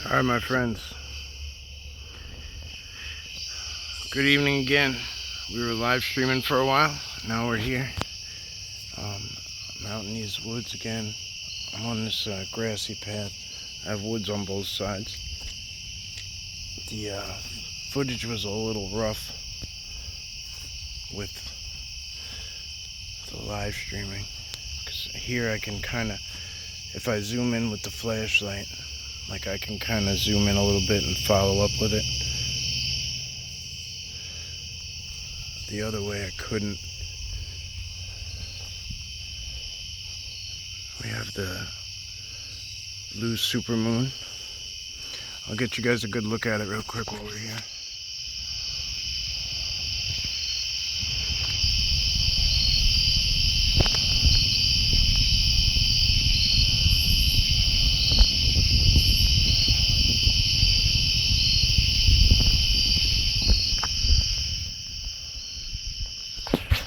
Alright, my friends. Good evening again. We were live streaming for a while. Now we're here. I'm out in these woods again. I'm on this grassy path. I have woods on both sides. The footage was a little rough with the live streaming. Because here I can kind of, if I zoom in with the flashlight, like I can kind of zoom in a little bit and follow up with it. The other way I couldn't. We have the blue supermoon. I'll get you guys a good look at it real quick while we're here.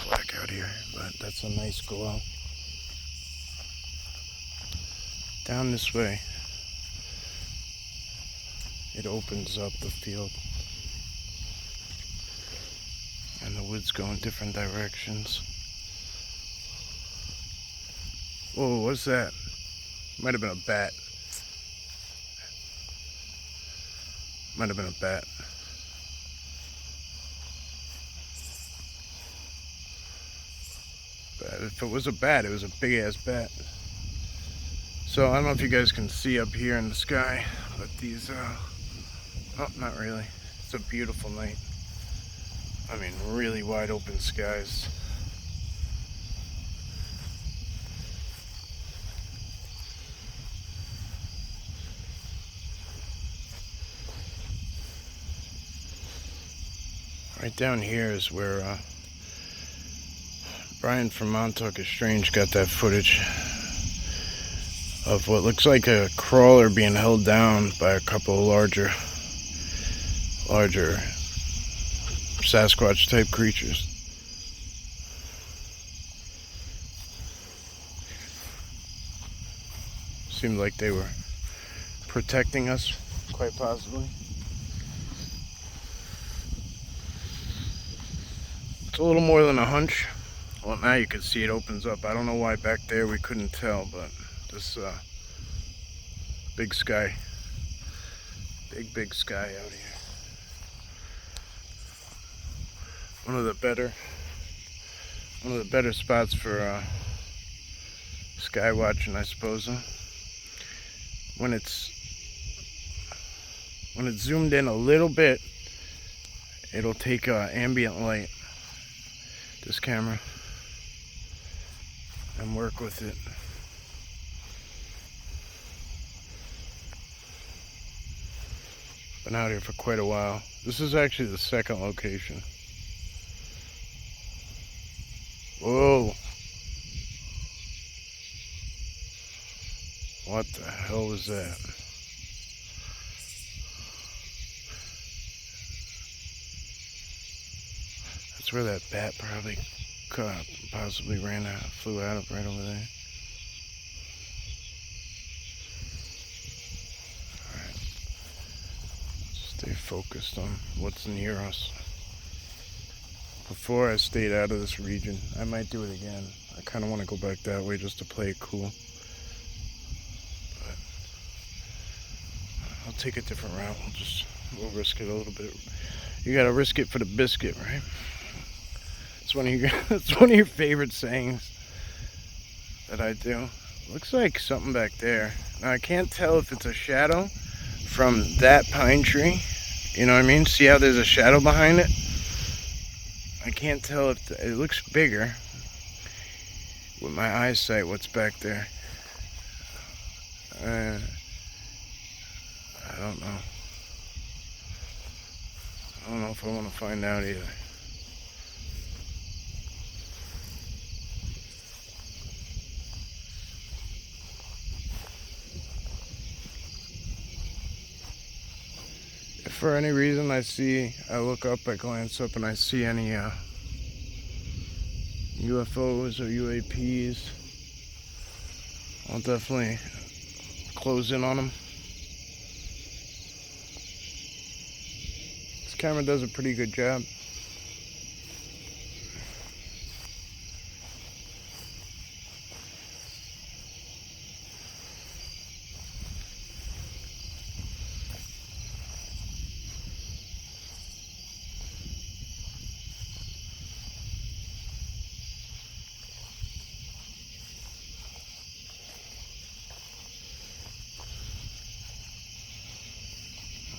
Black out here, but that's a nice glow. Down this way, it opens up the field, and the woods go in different directions. Whoa, what's that? Might have been a bat. Might have been a bat. But if it was a bat, it was a big ass bat. So I don't know if you guys can see up here in the sky, but these, oh, not really. It's a beautiful night. I mean, really wide open skies. Right down here is where Brian from Montauk is Strange got that footage of what looks like a crawler being held down by a couple of larger Sasquatch type creatures. Seemed like they were protecting us, quite possibly. It's a little more than a hunch. Well, now you can see it opens up. I don't know why back there we couldn't tell, but this big sky, big sky out here. One of the better spots for sky watching, I suppose. When it's zoomed in a little bit, it'll take ambient light, this camera, and work with it. Been out here for quite a while. This is actually the second location. Whoa. What the hell was that? That's where that bat probably possibly flew out of right over there. Alright. Stay focused on what's near us. Before I stayed out of this region, I might do it again. I kind of want to go back that way just to play it cool. But I'll take a different route. We'll risk it a little bit. You gotta risk it for the biscuit, right? It's one of your favorite sayings that I do. Looks like something back there. Now I can't tell if it's a shadow from that pine tree. You know what I mean? See how there's a shadow behind it? I can't tell if it looks bigger with my eyesight. What's back there? I don't know. I don't know if I want to find out either. If for any reason I look up, I glance up and I see any UFOs or UAPs, I'll definitely close in on them. camera does a pretty good job.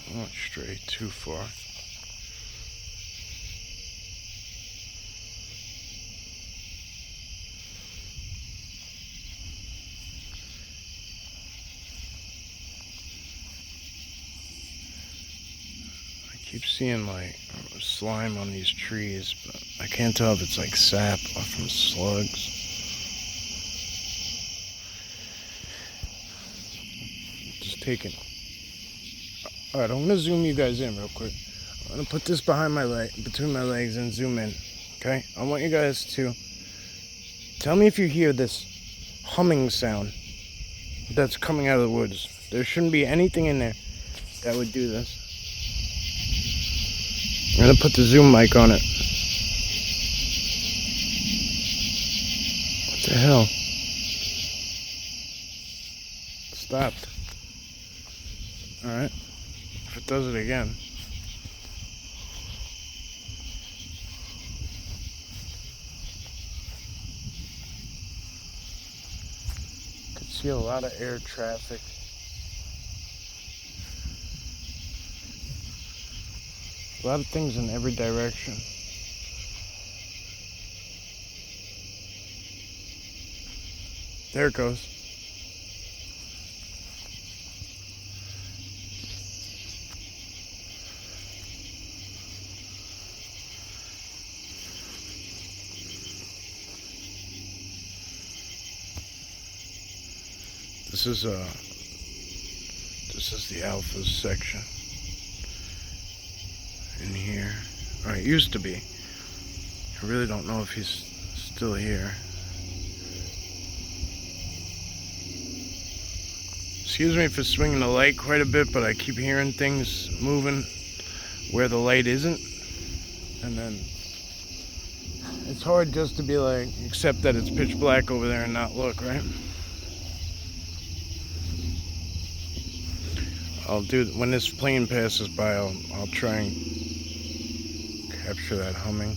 I won't stray too far. I keep seeing like slime on these trees, but I can't tell if it's like sap or from slugs. Just taking. Alright, I'm gonna zoom you guys in real quick. I'm gonna put this behind my leg, between my legs, and zoom in. Okay? I want you guys to tell me if you hear this humming sound that's coming out of the woods. There shouldn't be anything in there that would do this. I'm gonna put the zoom mic on it. What the hell? It stopped. Alright. If it does it again. You can see a lot of air traffic. A lot of things in every direction. There it goes. This is the alphas section in here. Or it used to be. I really don't know if he's still here. Excuse me for swinging the light quite a bit, but I keep hearing things moving where the light isn't. And then it's hard just to be like, accept that it's pitch black over there and not look, right? I'll do, when this plane passes by, I'll try and capture that humming.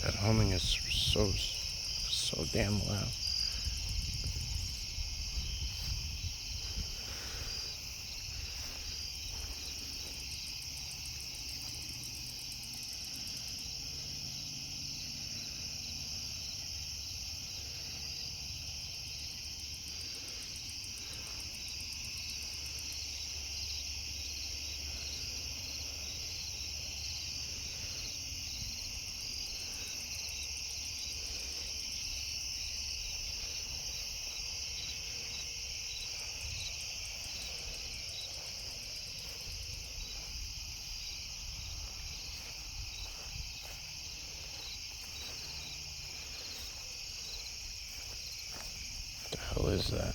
That humming is so damn loud. What the hell is that?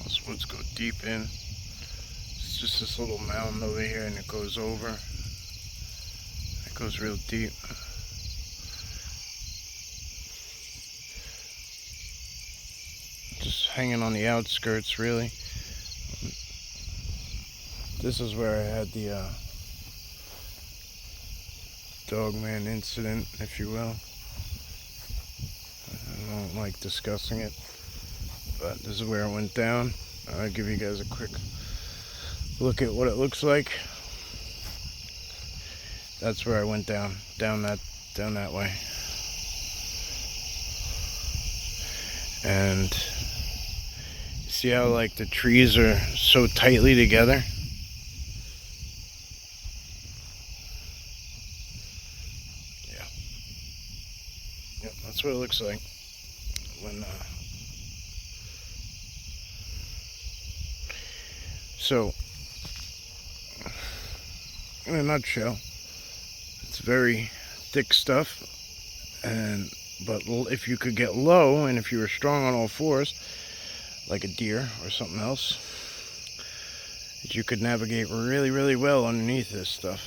Those woods go deep in. It's just this little mountain over here and it goes over. It goes real deep. hanging on the outskirts, really. This is where I had the dogman incident, if you will. I don't like discussing it, but this is where it went down. I'll give you guys a quick look at what it looks like. That's where I went down that way. And see how like the trees are so tightly together? Yeah. Yep, that's what it looks like when so in a nutshell, it's very thick stuff, but if you could get low and if you were strong on all fours, like a deer or something else, you could navigate really, really well underneath this stuff.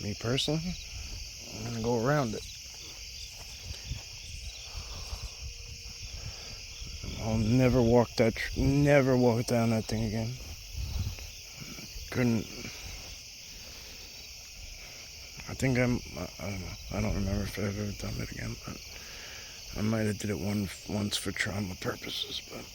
Me personally, I'm gonna go around it. I'll never walk down that thing again. Couldn't. I think I don't know. I don't remember if I've ever done it again, but I might have did it once for trauma purposes, but.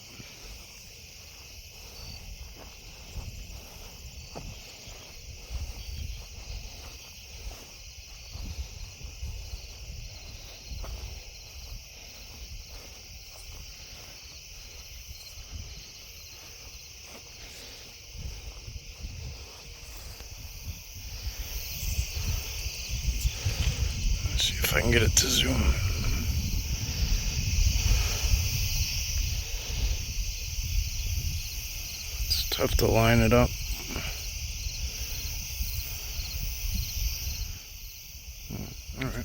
Let's see if I can get it to zoom. It's tough to line it up. Alright.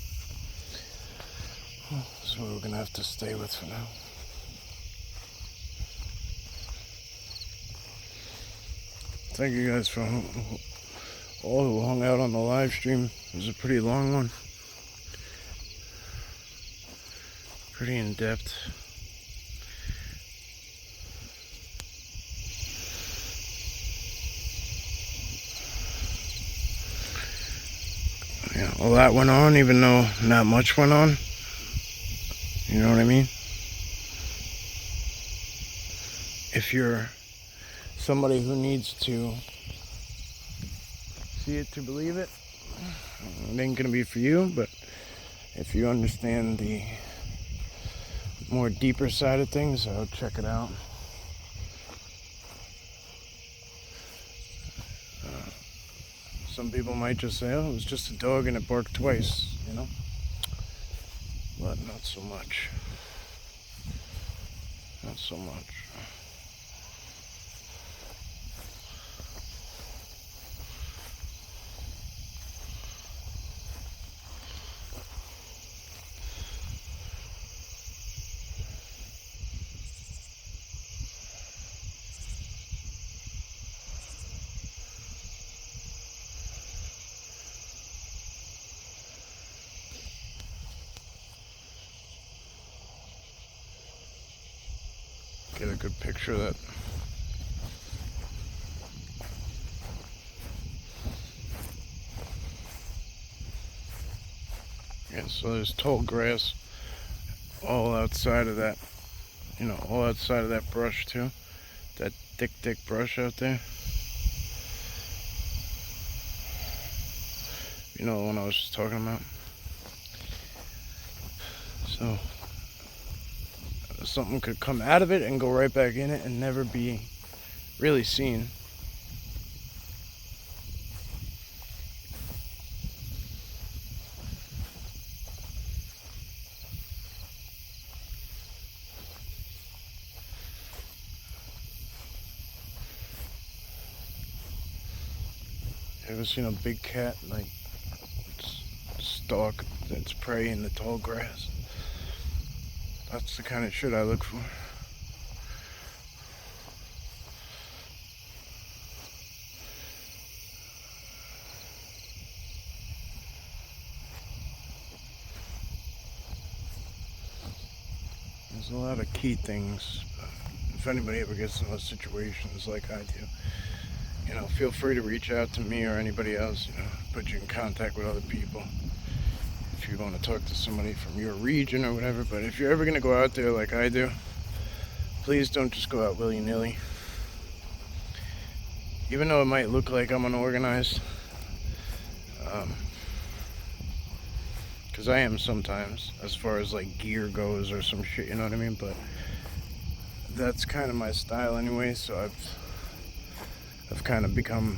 That's what we're going to have to stay with for now. Thank you guys for all who hung out on the live stream. It was a pretty long one. Pretty in-depth. Yeah, all that went on, even though not much went on. You know what I mean? If you're somebody who needs to see it to believe it, it ain't gonna be for you, but if you understand the more deeper side of things, I'll check it out. Some people might just say, oh, it was just a dog and it barked twice, you know? But not so much. Not so much. Get a good picture of that. Yeah, so there's tall grass all outside of that, you know, all outside of that brush too. That thick brush out there. You know the one I was just talking about? So something could come out of it and go right back in it and never be really seen. Ever seen a big cat like stalk its prey in the tall grass? That's the kind of shit I look for. There's a lot of key things. If anybody ever gets in those situations like I do, feel free to reach out to me or anybody else, put you in contact with other people if you want to talk to somebody from your region or whatever. But if you're ever going to go out there like I do, please don't just go out willy-nilly. Even though it might look like I'm unorganized, because I am sometimes, as far as like gear goes or some shit, you know what I mean? But that's kind of my style anyway, so I've kind of become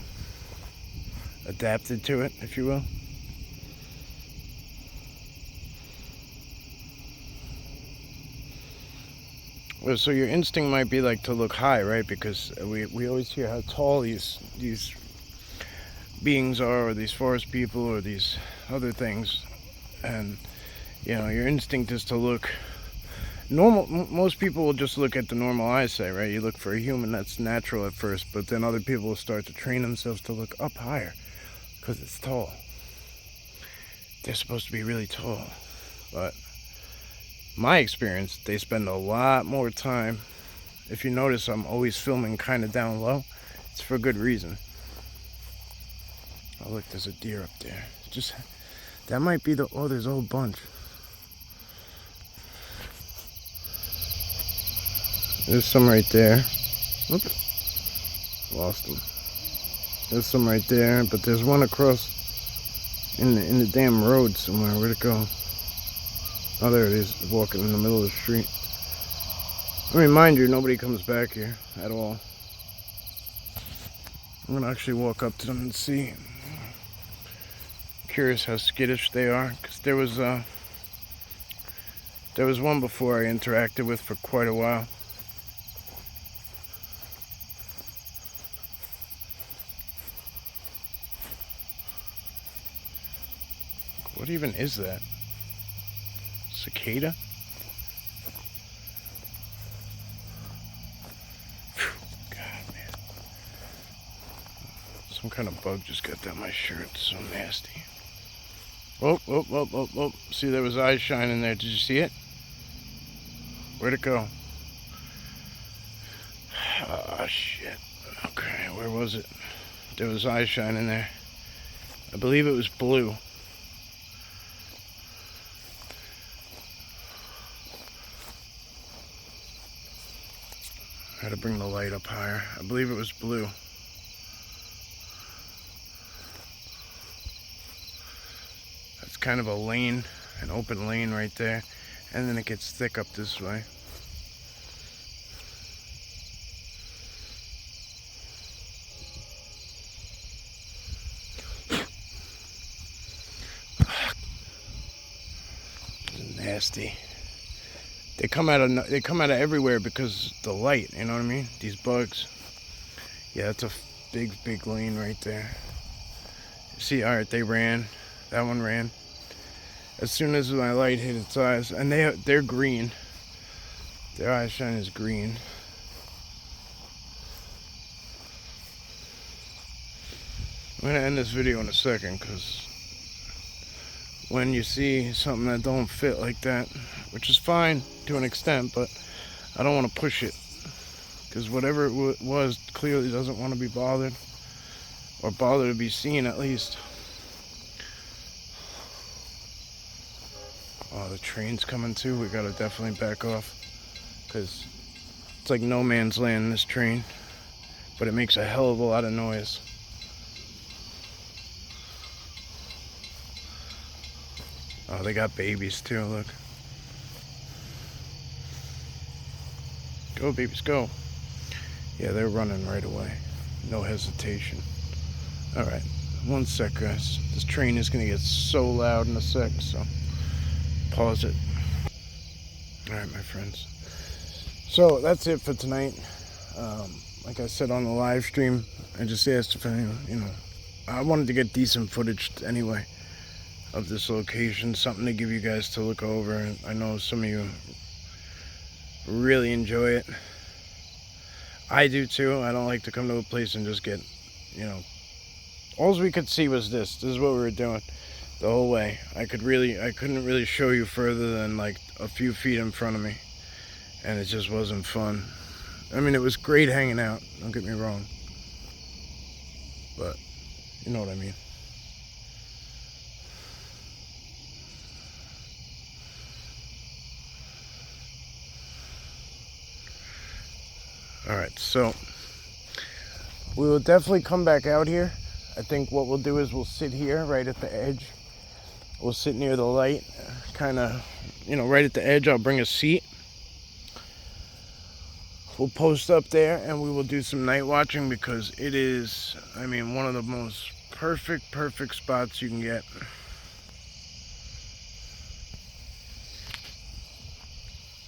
adapted to it, if you will. Well, so your instinct might be like to look high, right? Because we always hear how tall these beings are, or these forest people, or these other things, and your instinct is to look normal. Most people will just look at the normal eyesight, right? You look for a human, that's natural at first, but then other people will start to train themselves to look up higher because it's tall. They're supposed to be really tall, but my experience, they spend a lot more time. If you notice, I'm always filming kind of down low. It's for good reason. Oh look, there's a deer up there. That might be there's a whole bunch. There's some right there. Oops. Lost them. There's some right there, but there's one across in the damn road somewhere. Where'd it go? Oh, there it is, walking in the middle of the street. I mean, mind you, nobody comes back here at all. I'm gonna actually walk up to them and see. Curious how skittish they are, because there was one before I interacted with for quite a while. What even is that? Cicada? God, man. Some kind of bug just got down my shirt. It's so nasty. Oh. See, there was eye shine in there. Did you see it? Where'd it go? Oh, shit. Okay, where was it? There was eye shine in there. I believe it was blue. I had to bring the light up higher. I believe it was blue. That's kind of a lane, an open lane right there. And then it gets thick up this way. Nasty. They come out of everywhere because the light, you know what I mean? These bugs. Yeah, that's a big lane right there. See, alright, they ran. That one ran. As soon as my light hit its eyes, and they're green. Their eye shine is green. I'm gonna end this video in a second, because when you see something that don't fit like that, which is fine to an extent, but I don't want to push it, because whatever it was clearly doesn't want to be bothered, or bother to be seen at least. Oh, the train's coming too. We gotta definitely back off, because it's like no man's land in this train, but it makes a hell of a lot of noise. Oh, they got babies too, look. Go, babies, go. Yeah, they're running right away. No hesitation. Alright, one sec, guys. This train is going to get so loud in a sec, so pause it. Alright, my friends. So, that's it for tonight. Like I said on the live stream, I just asked if anyone, I wanted to get decent footage anyway of this location, something to give you guys to look over. I know some of you really enjoy it. I do too. I don't like to come to a place and just get, all we could see was this. This is what we were doing the whole way. I couldn't really show you further than like a few feet in front of me. and it just wasn't fun. I mean, it was great hanging out, don't get me wrong, but you know what I mean. Alright, so we will definitely come back out here. I think what we'll do is we'll sit here right at the edge. We'll sit near the light, kind of, right at the edge. I'll bring a seat. We'll post up there and we will do some night watching, because it is, I mean, one of the most perfect spots you can get.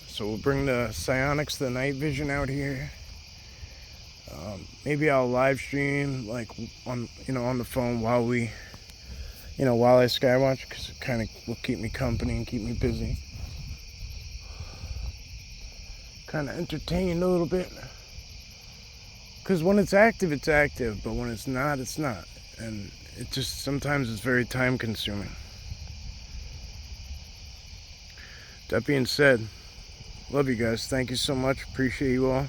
So we'll bring the Psionics, the night vision, out here. Maybe I'll live stream like on the phone while we, while I skywatch, because it kind of will keep me company and keep me busy. Kind of entertain a little bit. Because when it's active, but when it's not, it's not. And it just, sometimes it's very time consuming. That being said, love you guys. Thank you so much. Appreciate you all.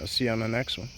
I'll see you on the next one.